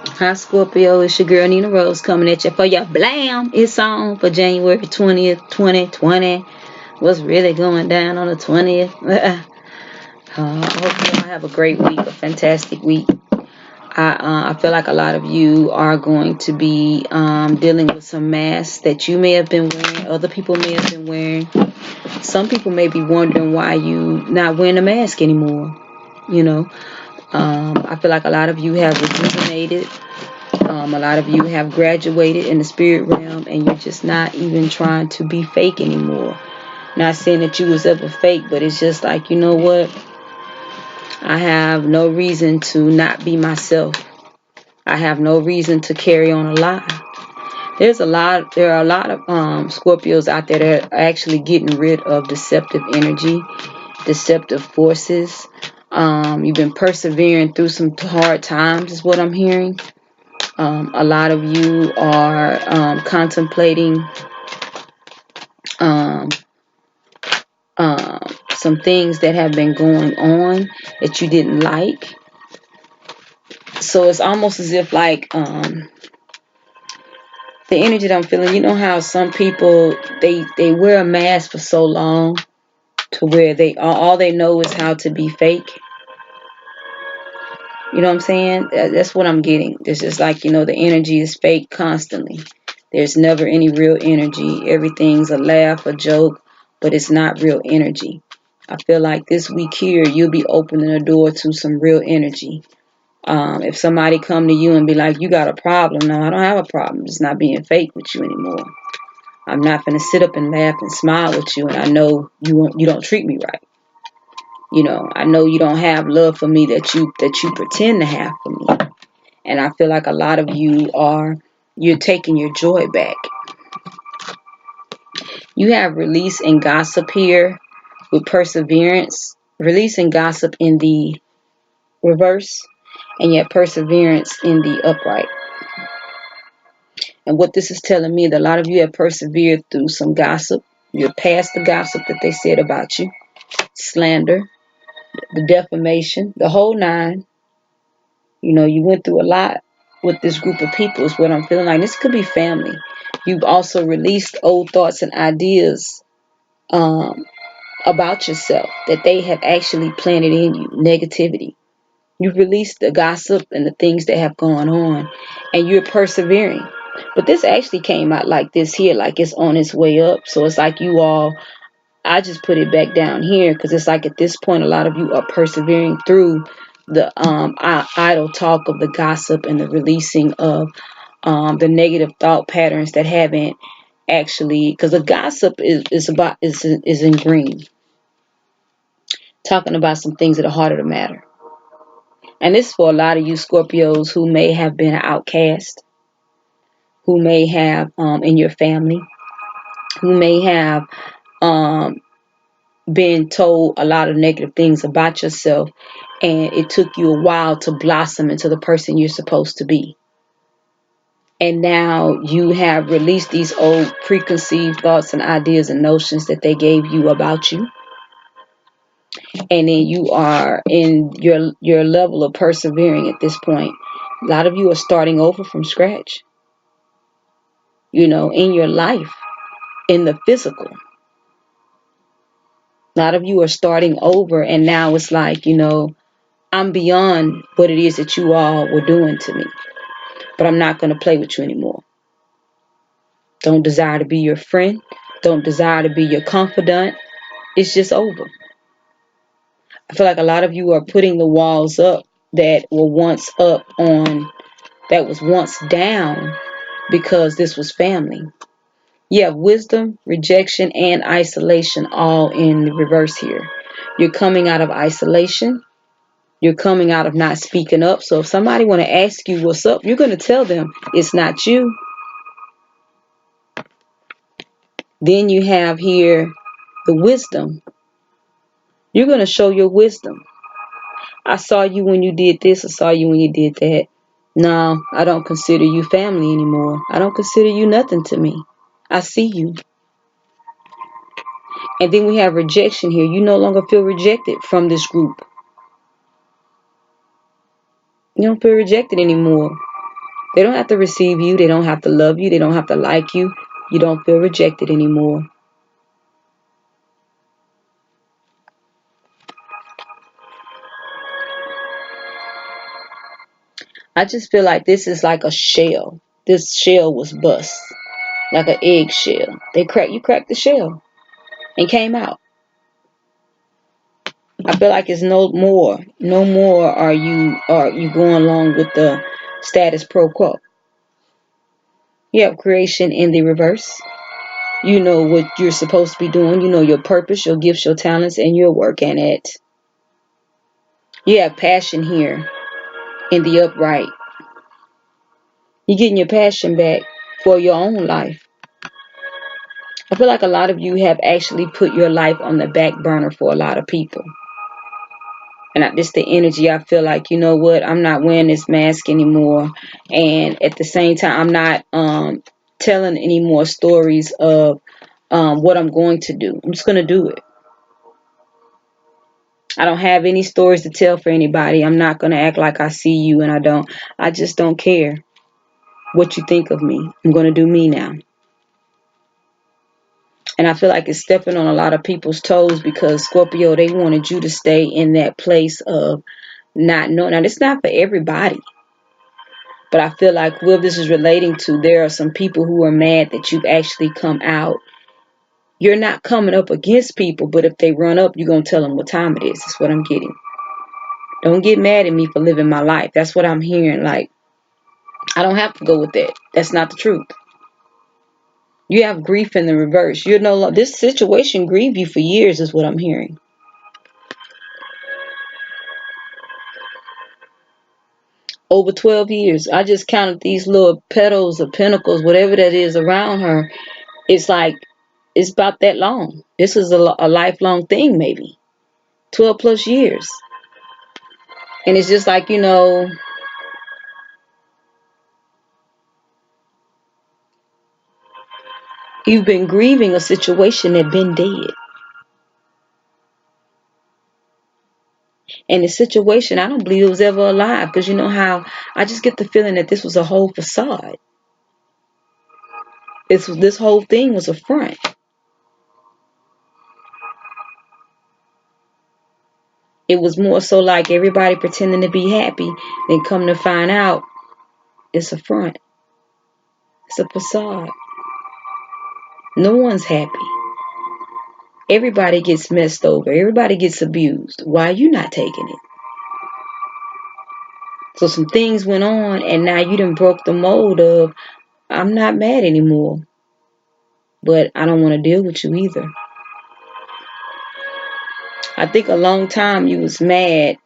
Hi Scorpio, it's your girl NeenaRose coming at you for your Blam. It's on for January 20th, 2020. What's really going down on the 20th? I hope you all have a great week, a fantastic week. I feel like a lot of you are going to be dealing with some masks that you may have been wearing, other people may have been wearing. Some people may be wondering why you not wearing a mask anymore. You know, I feel like a lot of you have rejuvenated. A lot of you have graduated in the spirit realm, and you're just not even trying to be fake anymore. Not saying that you was ever fake, but it's just like, you know what? I have no reason to not be myself. I have no reason to carry on a lie. There are a lot of Scorpios out there that are actually getting rid of deceptive energy, deceptive forces. You've been persevering through some hard times, is what I'm hearing. A lot of you are contemplating um, some things that have been going on that you didn't like. So it's almost as if like the energy that I'm feeling, you know how some people they wear a mask for so long to where they all they know is how to be fake. You know what I'm saying? That's what I'm getting. It's just like, the energy is fake constantly. There's never any real energy. Everything's a laugh, a joke, but it's not real energy. I feel like this week here, you'll be opening a door to some real energy. If somebody come to you and be like, you got a problem. No, I don't have a problem. It's not being fake with you anymore. I'm not going to sit up and laugh and smile with you. And I know you don't treat me right. I know you don't have love for me that you pretend to have for me. And I feel like a lot of you're taking your joy back. You have release and gossip here with perseverance, release and gossip in the reverse, and yet perseverance in the upright. And what this is telling me that a lot of you have persevered through some gossip. You're past the gossip that they said about you, slander, the defamation, the whole nine. You went through a lot with this group of people is what I'm feeling like. This could be family. You've also released old thoughts and ideas um, about yourself that they have actually planted in you, negativity. You've released the gossip and the things that have gone on, and you're persevering. But this actually came out like this here, like it's on its way up. So it's like I just put it back down here because it's like at this point, a lot of you are persevering through the idle talk of the gossip and the releasing of the negative thought patterns that haven't actually, because the gossip is in green, talking about some things that are harder to matter. And this is for a lot of you Scorpios who may have been an outcast, who may have in your family, who may have um, been told a lot of negative things about yourself, and it took you a while to blossom into the person you're supposed to be. And now you have released these old preconceived thoughts and ideas and notions that they gave you about you. And then you are in your level of persevering at this point. A lot of you are starting over from scratch, in your life, in the physical. A lot of you are starting over, and now it's like, I'm beyond what it is that you all were doing to me, but I'm not going to play with you anymore. Don't desire to be your friend. Don't desire to be your confidant. It's just over. I feel like a lot of you are putting the walls up that were once up on, that was once down because this was family. You have wisdom, rejection, and isolation all in the reverse here. You're coming out of isolation. You're coming out of not speaking up. So if somebody want to ask you what's up, you're going to tell them it's not you. Then you have here the wisdom. You're going to show your wisdom. I saw you when you did this. I saw you when you did that. No, I don't consider you family anymore. I don't consider you nothing to me. I see you. And then we have rejection here. You no longer feel rejected from this group. You don't feel rejected anymore. They don't have to receive you. They don't have to love you. They don't have to like you. You don't feel rejected anymore. I just feel like this is like a shell. This shell was bust, like an egg shell. You cracked the shell and came out. I feel like it's no more are you going along with the status quo. You have creation in the reverse. You know what you're supposed to be doing. You know your purpose, your gifts, your talents, and you're working it. You have passion here in the upright. You're getting your passion back for your own life. I feel like a lot of you have actually put your life on the back burner for a lot of people. And this the energy. I feel like, you know what, I'm not wearing this mask anymore. And at the same time, I'm not telling any more stories of what I'm going to do. I'm just going to do it. I don't have any stories to tell for anybody. I'm not going to act like I see you and I don't. I just don't care what you think of me. I'm going to do me now. And I feel like it's stepping on a lot of people's toes because Scorpio, they wanted you to stay in that place of not knowing. Now, it's not for everybody. But I feel like whoever this is relating to, there are some people who are mad that you've actually come out. You're not coming up against people, but if they run up, you're going to tell them what time it is. That's what I'm getting. Don't get mad at me for living my life. That's what I'm hearing. Like, I don't have to go with that. That's not the truth. You have grief in the reverse. You're no longer, this situation grieved you for years is what I'm hearing. Over 12 years. I just counted these little petals or pinnacles, whatever that is around her. It's like, it's about that long. This is a lifelong thing, maybe 12 plus years. And it's just like, you've been grieving a situation that been dead. And the situation, I don't believe it was ever alive, because you know how I just get the feeling that this was a whole facade. This whole thing was a front. It was more so like everybody pretending to be happy, then come to find out it's a front. It's a facade. No one's happy. Everybody gets messed over. Everybody gets abused. Why are you not taking it? So some things went on, and now you done broke the mold of, I'm not mad anymore, but I don't want to deal with you either. I think a long time you was mad,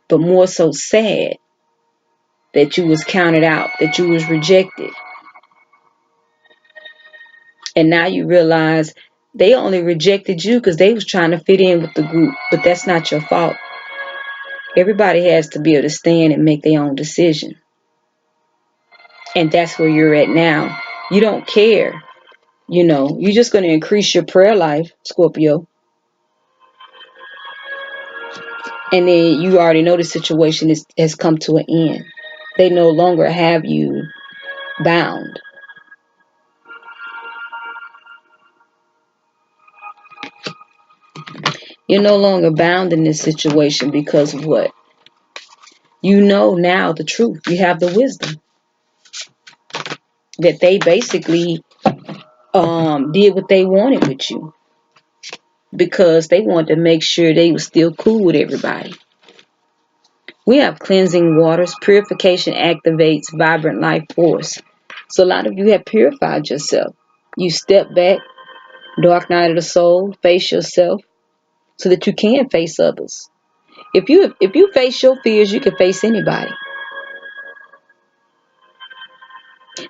but more so sad that you was counted out, that you was rejected. And now you realize they only rejected you because they was trying to fit in with the group, but that's not your fault. Everybody has to be able to stand and make their own decision. And that's where you're at now. You don't care. You're just going to increase your prayer life, Scorpio. And then you already know the situation has come to an end. They no longer have you bound. You're no longer bound in this situation because of what? You know now the truth. You have the wisdom that they basically did what they wanted with you because they wanted to make sure they were still cool with everybody. We have cleansing waters. Purification activates vibrant life force. So a lot of you have purified yourself. You step back, dark night of the soul, face yourself so that you can face others. If you face your fears, you can face anybody.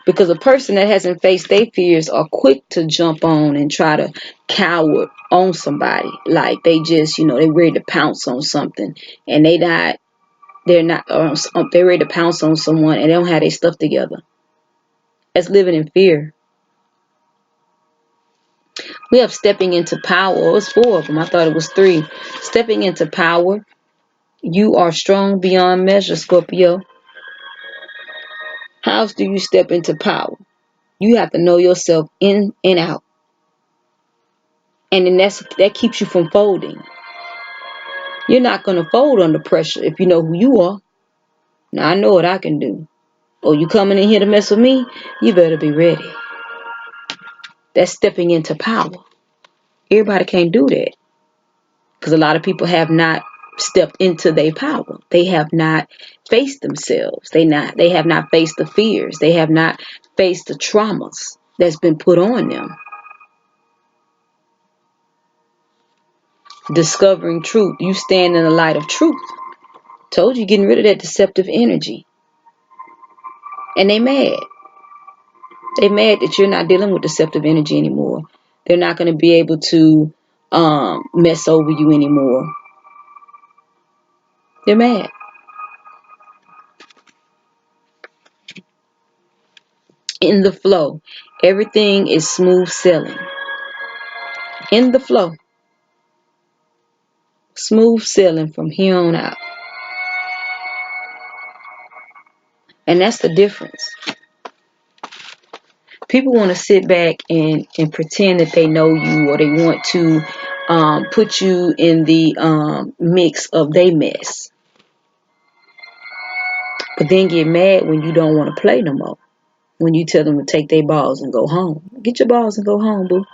Because a person that hasn't faced their fears are quick to jump on and try to cower on somebody. Like they just, they ready to pounce on something, and they're ready to pounce on someone and they don't have their stuff together. That's living in fear. We have stepping into power. It was 4 of them. I thought it was 3. Stepping into power. You are strong beyond measure, Scorpio. How else do you step into power? You have to know yourself in and out. And then that keeps you from folding. You're not going to fold under pressure if you know who you are. Now, I know what I can do. Oh, you coming in here to mess with me? You better be ready. That's stepping into power. Everybody can't do that. Because a lot of people have not stepped into their power. They have not faced themselves. They have not faced the fears. They have not faced the traumas that's been put on them. Discovering truth. You stand in the light of truth. Told you, getting rid of that deceptive energy. And they mad. They mad that you're not dealing with deceptive energy anymore. They're not going to be able to mess over you anymore. They're mad. In the flow. Everything is smooth sailing. In the flow. Smooth sailing from here on out. And that's the difference. People want to sit back and pretend that they know you, or they want to put you in the mix of their mess. But then get mad when you don't want to play no more. When you tell them to take their balls and go home. Get your balls and go home, boo.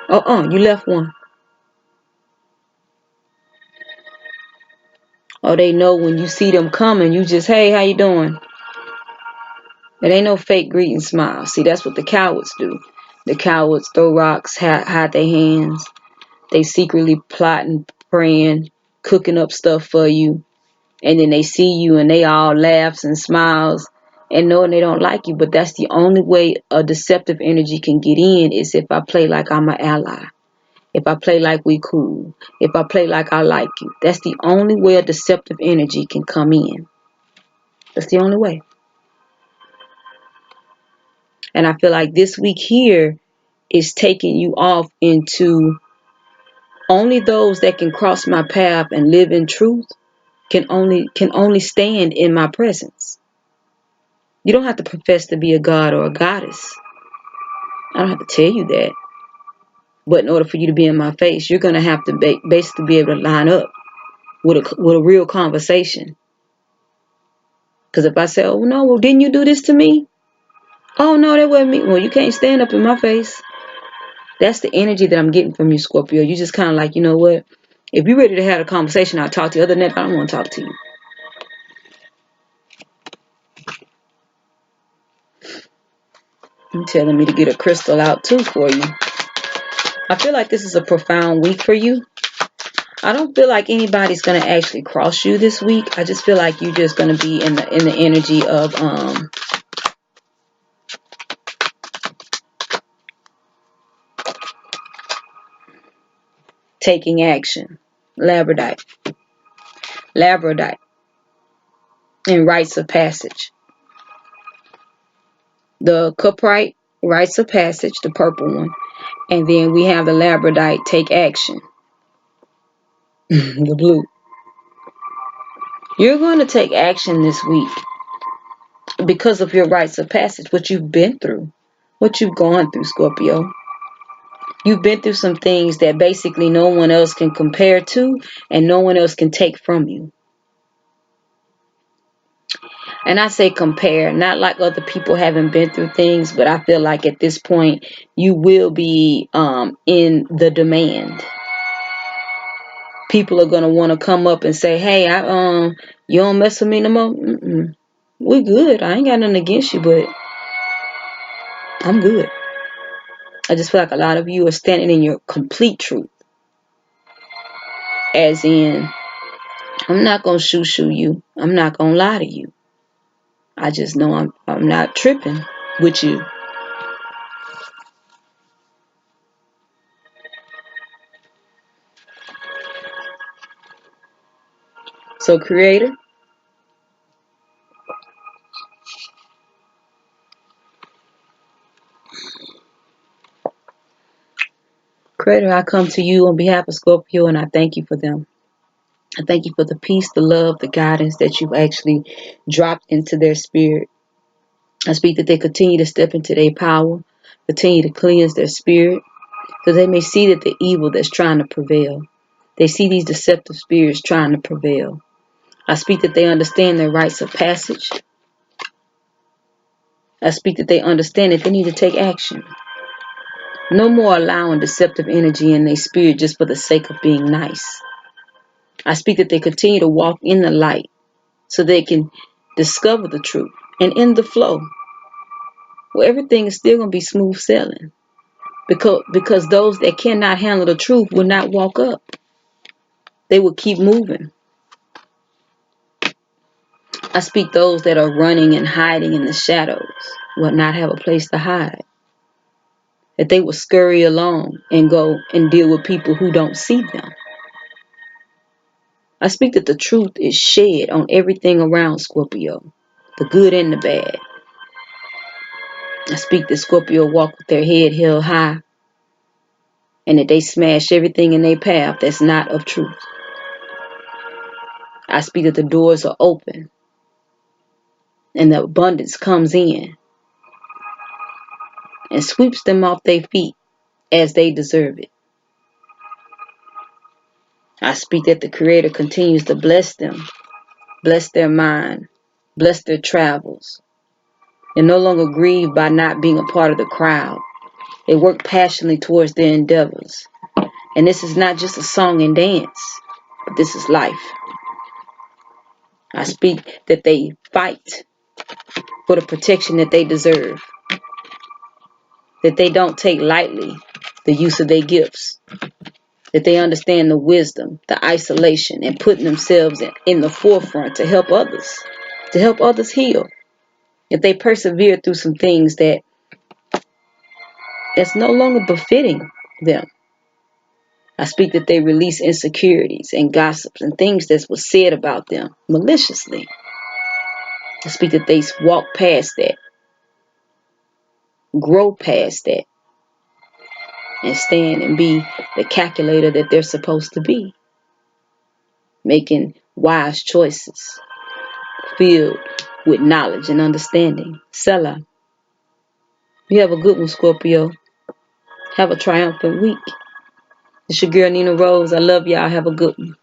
You left one. Or they know when you see them coming, you just, hey, how you doing? It ain't no fake greeting smile. See, that's what the cowards do. The cowards throw rocks, hide their hands. They secretly plotting, praying, cooking up stuff for you. And then they see you and they all laughs and smiles and knowing they don't like you. But that's the only way a deceptive energy can get in, is if I play like I'm an ally. If I play like we cool. If I play like I like you. That's the only way a deceptive energy can come in. That's the only way. And I feel like this week here is taking you off into only those that can cross my path and live in truth can only stand in my presence. You don't have to profess to be a god or a goddess. I don't have to tell you that. But in order for you to be in my face, you're going to have to basically be able to line up with a real conversation. Because if I say, oh, no, well, didn't you do this to me? Oh, no, that wasn't me. Well, you can't stand up in my face. That's the energy that I'm getting from you, Scorpio. You just kind of like, you know what? If you're ready to have a conversation, I'll talk to you. Other than that, I don't want to talk to you. You're telling me to get a crystal out, too, for you. I feel like this is a profound week for you. I don't feel like anybody's going to actually cross you this week. I just feel like you're just going to be in the energy of taking action. Labradorite. And rites of passage. The cuprite, rites of passage, the purple one. And then we have the labradorite, take action. The blue. You're going to take action this week because of your rites of passage, what you've been through, what you've gone through, Scorpio. You've been through some things that basically no one else can compare to and no one else can take from you. And I say compare, not like other people haven't been through things, but I feel like at this point you will be in the demand. People are going to want to come up and say, hey, you don't mess with me no more? We good. I ain't got nothing against you, but I'm good. I just feel like a lot of you are standing in your complete truth. As in, I'm not going to shoo you. I'm not going to lie to you. I just know I'm not tripping with you. So, Creator, I come to you on behalf of Scorpio and I thank you for them. I thank you for the peace, the love, the guidance that you've actually dropped into their spirit. I speak that they continue to step into their power, continue to cleanse their spirit, so they may see that the evil that's trying to prevail. They see these deceptive spirits trying to prevail. I speak that they understand their rites of passage. I speak that they understand that they need to take action. No more allowing deceptive energy in their spirit just for the sake of being nice. I speak that they continue to walk in the light so they can discover the truth and in the flow where everything is still going to be smooth sailing. Because those that cannot handle the truth will not walk up. They will keep moving. I speak those that are running and hiding in the shadows will not have a place to hide. That they will scurry along and go and deal with people who don't see them. I speak that the truth is shed on everything around Scorpio, the good and the bad. I speak that Scorpio walk with their head held high and that they smash everything in their path that's not of truth. I speak that the doors are open and the abundance comes in and sweeps them off their feet as they deserve it. I speak that the Creator continues to bless them, bless their mind, bless their travels. They're no longer grieved by not being a part of the crowd. They work passionately towards their endeavors. And this is not just a song and dance, but this is life. I speak that they fight for the protection that they deserve, that they don't take lightly the use of their gifts, that they understand the wisdom, the isolation, and putting themselves in the forefront to help others heal. If they persevere through some things that's no longer befitting them. I speak that they release insecurities and gossips and things that was said about them maliciously. I speak that they walk past that, grow past that, and stand and be the calculator that they're supposed to be, making wise choices, filled with knowledge and understanding. Selah. You have a good one, Scorpio. Have a triumphant week. It's your girl, NeenaRose. I love y'all. Have a good one.